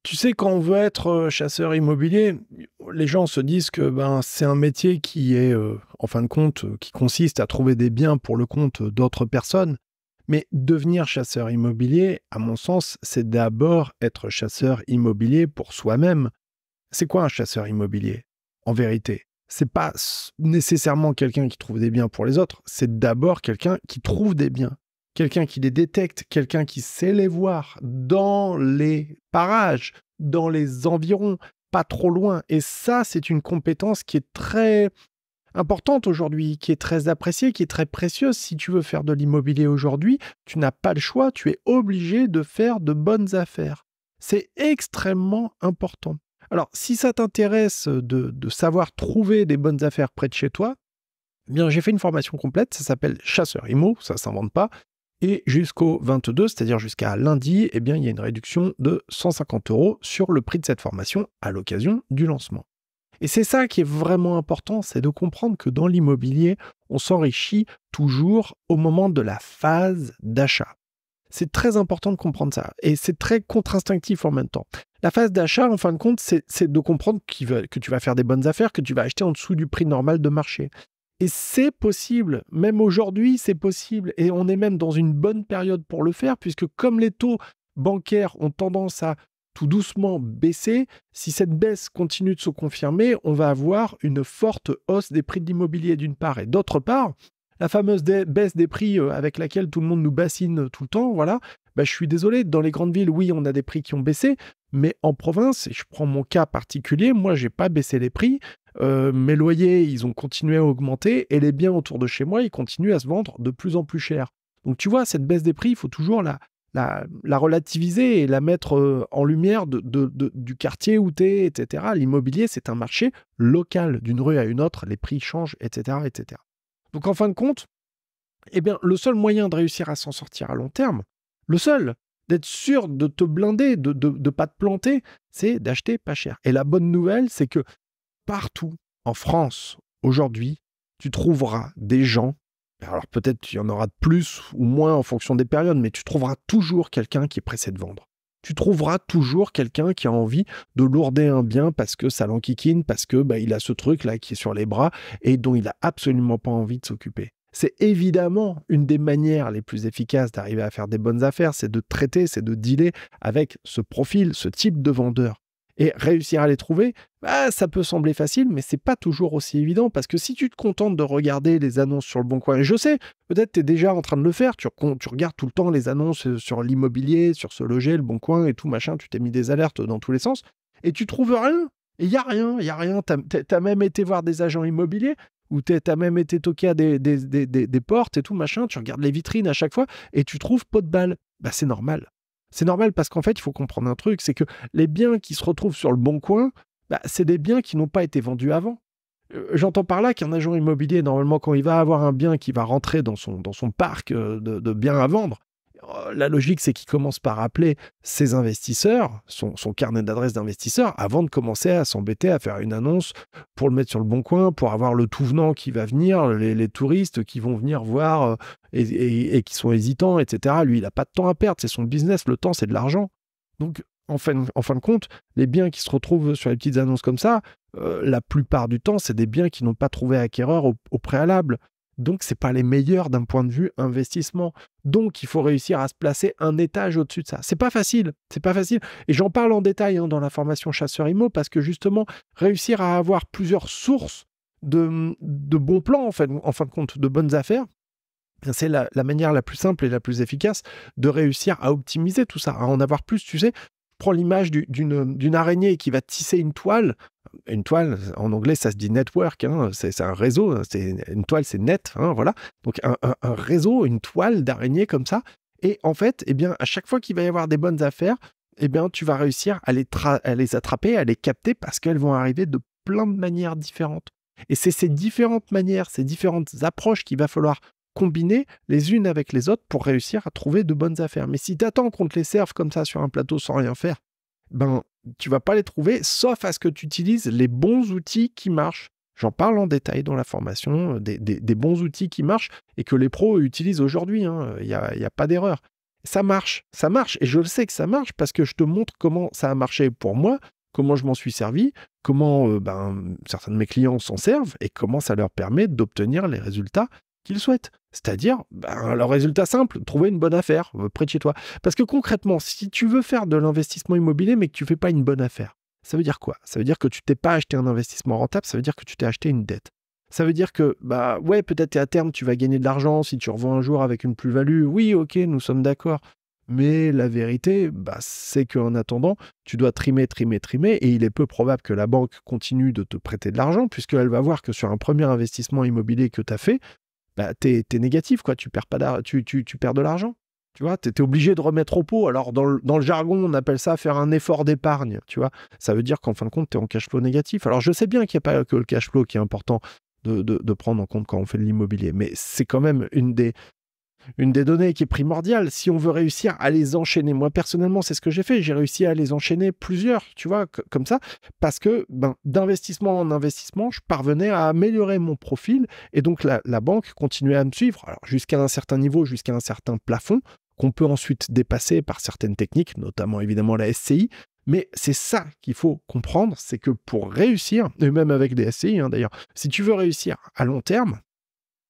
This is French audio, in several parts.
Tu sais, quand on veut être chasseur immobilier, les gens se disent que c'est un métier qui est, en fin de compte, qui consiste à trouver des biens pour le compte d'autres personnes. Mais devenir chasseur immobilier, à mon sens, c'est d'abord être chasseur immobilier pour soi-même. C'est quoi un chasseur immobilier? En vérité, c'est pas nécessairement quelqu'un qui trouve des biens pour les autres, c'est d'abord quelqu'un qui trouve des biens. Quelqu'un qui les détecte, quelqu'un qui sait les voir dans les parages, dans les environs, pas trop loin. Et ça, c'est une compétence qui est très importante aujourd'hui, qui est très appréciée, qui est très précieuse. Si tu veux faire de l'immobilier aujourd'hui, tu n'as pas le choix, tu es obligé de faire de bonnes affaires. C'est extrêmement important. Alors, si ça t'intéresse de savoir trouver des bonnes affaires près de chez toi, eh bien, j'ai fait une formation complète, ça s'appelle Chasseur Immo, ça s'invente pas. Et jusqu'au 22, c'est-à-dire jusqu'à lundi, eh bien, il y a une réduction de 150 € sur le prix de cette formation à l'occasion du lancement. Et c'est ça qui est vraiment important, c'est de comprendre que dans l'immobilier, on s'enrichit toujours au moment de la phase d'achat. C'est très important de comprendre ça. Et c'est très contre-instinctif en même temps. La phase d'achat, en fin de compte, c'est de comprendre que tu vas faire des bonnes affaires, que tu vas acheter en dessous du prix normal de marché. Et c'est possible, même aujourd'hui, c'est possible. Et on est même dans une bonne période pour le faire, puisque comme les taux bancaires ont tendance à tout doucement baisser, si cette baisse continue de se confirmer, on va avoir une forte hausse des prix de l'immobilier d'une part. Et d'autre part, la fameuse baisse des prix avec laquelle tout le monde nous bassine tout le temps, voilà, je suis désolé, dans les grandes villes, oui, on a des prix qui ont baissé, mais en province, et je prends mon cas particulier, moi, j'ai pas baissé les prix, mes loyers, ils ont continué à augmenter, et les biens autour de chez moi, ils continuent à se vendre de plus en plus cher. Donc tu vois, cette baisse des prix, il faut toujours la relativiser et la mettre en lumière du quartier où tu es, etc. L'immobilier, c'est un marché local, d'une rue à une autre, les prix changent, etc., etc. Donc en fin de compte, eh bien, le seul moyen de réussir à s'en sortir à long terme, le seul, d'être sûr de te blinder, de pas te planter, c'est d'acheter pas cher. Et la bonne nouvelle, c'est que partout en France, aujourd'hui, tu trouveras des gens, alors peut-être qu'il y en aura de plus ou moins en fonction des périodes, mais tu trouveras toujours quelqu'un qui est pressé de vendre. Tu trouveras toujours quelqu'un qui a envie de lourder un bien parce que ça l'enquiquine, parce que il a ce truc-là qui est sur les bras et dont il n'a absolument pas envie de s'occuper. C'est évidemment une des manières les plus efficaces d'arriver à faire des bonnes affaires, c'est de traiter, c'est de dealer avec ce profil, ce type de vendeur. Et réussir à les trouver, ça peut sembler facile, mais c'est pas toujours aussi évident parce que si tu te contentes de regarder les annonces sur le Bon Coin, et je sais, peut-être tu es déjà en train de le faire, tu regardes tout le temps les annonces sur l'immobilier, sur ce loger, le Bon Coin et tout machin, tu t'es mis des alertes dans tous les sens, et tu trouves rien. Et il y a rien. T'as même été voir des agents immobiliers, ou t'as même été toqué à des portes et tout machin, tu regardes les vitrines à chaque fois, et tu trouves pas de balle. C'est normal. C'est normal parce qu'en fait, il faut comprendre un truc, c'est que les biens qui se retrouvent sur le Bon Coin, c'est des biens qui n'ont pas été vendus avant. J'entends par là qu'un agent immobilier, normalement, quand il va avoir un bien qui va rentrer dans son parc de biens à vendre, la logique, c'est qu'il commence par appeler ses investisseurs, son carnet d'adresses d'investisseurs, avant de commencer à s'embêter à faire une annonce pour le mettre sur le Bon Coin, pour avoir le tout venant qui va venir, les touristes qui vont venir voir et qui sont hésitants, etc. Lui, il n'a pas de temps à perdre, c'est son business, le temps, c'est de l'argent. Donc, en fin de compte, les biens qui se retrouvent sur les petites annonces comme ça, la plupart du temps, c'est des biens qui n'ont pas trouvé acquéreur au préalable. Donc, ce n'est pas les meilleurs d'un point de vue investissement. Donc, il faut réussir à se placer un étage au-dessus de ça. C'est pas facile. Et j'en parle en détail dans la formation Chasseur Immo parce que justement, réussir à avoir plusieurs sources de bons plans, en fin de compte, de bonnes affaires, c'est la manière la plus simple et la plus efficace de réussir à optimiser tout ça, à en avoir plus. Tu sais, prends l'image d'une araignée qui va tisser une toile. Une toile, en anglais, ça se dit network, c'est un réseau. Une toile, c'est net, voilà. Donc, un réseau, une toile d'araignée comme ça. Et en fait, à chaque fois qu'il va y avoir des bonnes affaires, tu vas réussir à les attraper, à les capter parce qu'elles vont arriver de plein de manières différentes. Et c'est ces différentes manières, ces différentes approches qu'il va falloir combiner les unes avec les autres pour réussir à trouver de bonnes affaires. Mais si tu attends qu'on te les serve comme ça sur un plateau sans rien faire, tu vas pas les trouver, sauf à ce que tu utilises les bons outils qui marchent. J'en parle en détail dans la formation, des bons outils qui marchent et que les pros utilisent aujourd'hui. Il y a pas d'erreur. Ça marche, et je le sais que ça marche parce que je te montre comment ça a marché pour moi, comment je m'en suis servi, comment certains de mes clients s'en servent et comment ça leur permet d'obtenir les résultats qu'ils souhaitent. C'est-à-dire, leur résultat simple, trouver une bonne affaire près de chez toi. Parce que concrètement, si tu veux faire de l'investissement immobilier mais que tu ne fais pas une bonne affaire, ça veut dire quoi? Ça veut dire que tu t'es pas acheté un investissement rentable, ça veut dire que tu t'es acheté une dette. Ça veut dire que, ouais, peut-être à terme, tu vas gagner de l'argent si tu revends un jour avec une plus-value. Oui, ok, nous sommes d'accord. Mais la vérité, c'est qu'en attendant, tu dois trimer, et il est peu probable que la banque continue de te prêter de l'argent, puisqu'elle va voir que sur un premier investissement immobilier que tu as fait, t'es négatif, quoi. Tu perds tu perds de l'argent. Tu vois, tu es obligé de remettre au pot. Alors, dans le jargon, on appelle ça faire un effort d'épargne, tu vois. Ça veut dire qu'en fin de compte, tu es en cash flow négatif. Alors, je sais bien qu'il n'y a pas que le cash flow qui est important de prendre en compte quand on fait de l'immobilier, mais c'est quand même une des données qui est primordiale. Si on veut réussir à les enchaîner, moi personnellement, c'est ce que j'ai fait. J'ai réussi à les enchaîner plusieurs, tu vois, comme ça, parce que d'investissement en investissement, je parvenais à améliorer mon profil et donc la banque continuait à me suivre. Alors jusqu'à un certain niveau, jusqu'à un certain plafond, qu'on peut ensuite dépasser par certaines techniques, notamment évidemment la SCI. Mais c'est ça qu'il faut comprendre, c'est que pour réussir, et même avec des SCI d'ailleurs, si tu veux réussir à long terme,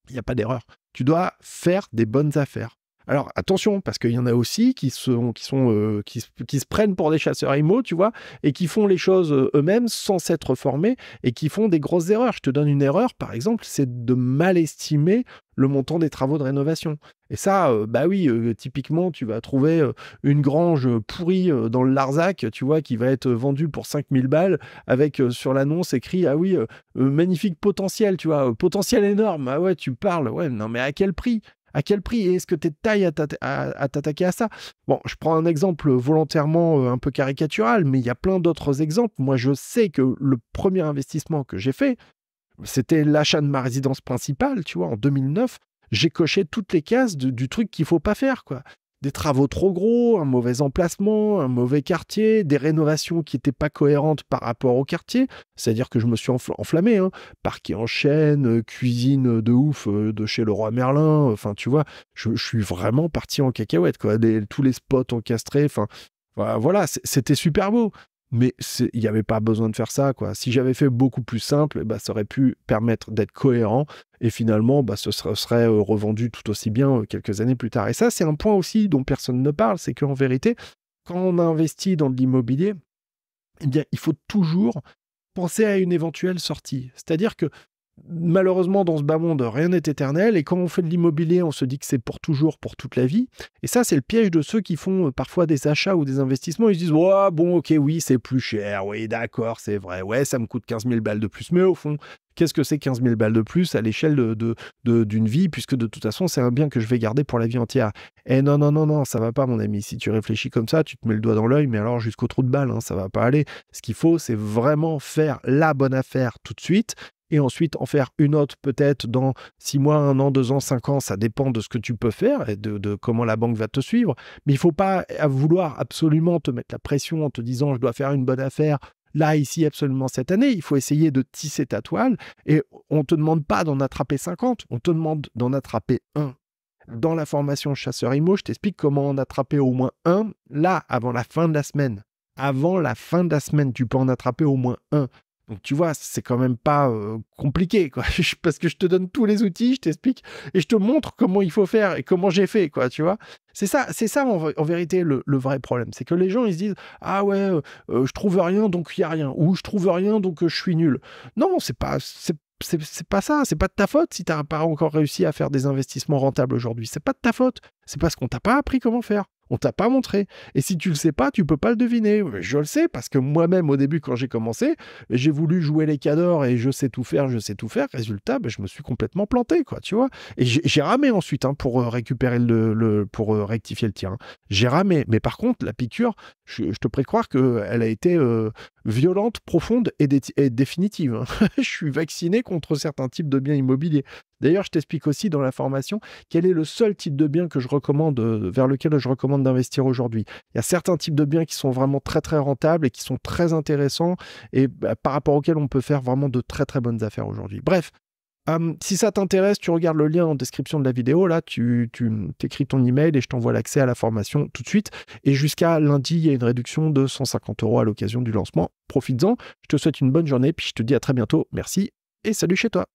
il n'y a pas d'erreur. Tu dois faire des bonnes affaires. Alors attention, parce qu'il y en a aussi qui se prennent pour des chasseurs IMO, tu vois, et qui font les choses eux-mêmes sans s'être formés et qui font des grosses erreurs. Je te donne une erreur, par exemple, c'est de mal estimer le montant des travaux de rénovation. Et ça, typiquement, tu vas trouver une grange pourrie dans le Larzac, tu vois, qui va être vendue pour 5000 balles, avec sur l'annonce écrit, ah oui, magnifique potentiel, tu vois, potentiel énorme. Ah ouais, tu parles, ouais, non mais à quel prix? À quel prix? Et est-ce que tu es de taille à t'attaquer à ça? Bon, je prends un exemple volontairement un peu caricatural, mais il y a plein d'autres exemples. Moi, je sais que le premier investissement que j'ai fait, c'était l'achat de ma résidence principale, tu vois, en 2009. J'ai coché toutes les cases du truc qu'il faut pas faire, quoi. Des travaux trop gros, un mauvais emplacement, un mauvais quartier, des rénovations qui n'étaient pas cohérentes par rapport au quartier. C'est-à-dire que je me suis enflammé, parquet en chêne, cuisine de ouf de chez Leroy Merlin. Enfin, tu vois, je suis vraiment parti en cacahuète, quoi. Tous les spots encastrés. Enfin, voilà, c'était super beau. Mais il n'y avait pas besoin de faire ça, quoi. Si j'avais fait beaucoup plus simple, ça aurait pu permettre d'être cohérent et finalement, ce serait revendu tout aussi bien quelques années plus tard. Et ça, c'est un point aussi dont personne ne parle, c'est qu'en vérité, quand on investit dans de l'immobilier, eh bien, il faut toujours penser à une éventuelle sortie. C'est-à-dire que malheureusement, dans ce bas monde, rien n'est éternel. Et quand on fait de l'immobilier, on se dit que c'est pour toujours, pour toute la vie. Et ça, c'est le piège de ceux qui font parfois des achats ou des investissements. Ils se disent, oh, bon, ok, oui, c'est plus cher. Oui, d'accord, c'est vrai. Ouais, ça me coûte 15 000 balles de plus. Mais au fond, qu'est-ce que c'est 15 000 balles de plus à l'échelle d'une vie, puisque de toute façon, c'est un bien que je vais garder pour la vie entière. Eh non, non, non, non, ça va pas, mon ami. Si tu réfléchis comme ça, tu te mets le doigt dans l'œil, mais alors jusqu'au trou de balle, ça va pas aller. Ce qu'il faut, c'est vraiment faire la bonne affaire tout de suite. Et ensuite en faire une autre peut-être dans 6 mois, 1 an, 2 ans, 5 ans, ça dépend de ce que tu peux faire et de comment la banque va te suivre. Mais il ne faut pas vouloir absolument te mettre la pression en te disant « je dois faire une bonne affaire ». Là, ici, absolument cette année, il faut essayer de tisser ta toile et on ne te demande pas d'en attraper 50, on te demande d'en attraper un. Dans la formation Chasseur IMO, je t'explique comment en attraper au moins un, là, avant la fin de la semaine. Avant la fin de la semaine, tu peux en attraper au moins un. Donc tu vois, c'est quand même pas compliqué, quoi. Parce que je te donne tous les outils, je t'explique et je te montre comment il faut faire et comment j'ai fait, quoi, tu vois. C'est ça en vérité le vrai problème. C'est que les gens, ils se disent « Ah ouais, je trouve rien, donc il n'y a rien. » Ou « Je trouve rien, donc je suis nul. » Non, c'est pas ça. C'est pas de ta faute si tu n'as pas encore réussi à faire des investissements rentables aujourd'hui. C'est pas de ta faute. C'est parce qu'on t'a pas appris comment faire. On t'a pas montré. Et si tu le sais pas, tu peux pas le deviner. Je le sais parce que moi-même, au début, quand j'ai commencé, j'ai voulu jouer les cadors et je sais tout faire. Résultat, je me suis complètement planté, quoi, tu vois. Et j'ai ramé ensuite pour récupérer pour rectifier le tir. J'ai ramé. Mais par contre, la piqûre, je te prie de croire qu'elle a été violente, profonde et définitive. Je suis vacciné contre certains types de biens immobiliers. D'ailleurs, je t'explique aussi dans la formation quel est le seul type de bien que je recommande, vers lequel je recommande d'investir aujourd'hui. Il y a certains types de biens qui sont vraiment très très rentables et qui sont très intéressants et par rapport auxquels on peut faire vraiment de très très bonnes affaires aujourd'hui. Bref, Si ça t'intéresse, tu regardes le lien en description de la vidéo. Là, tu t'écris ton email et je t'envoie l'accès à la formation tout de suite. Et jusqu'à lundi, il y a une réduction de 150 € à l'occasion du lancement. Profites-en. Je te souhaite une bonne journée, puis je te dis à très bientôt. Merci et salut chez toi.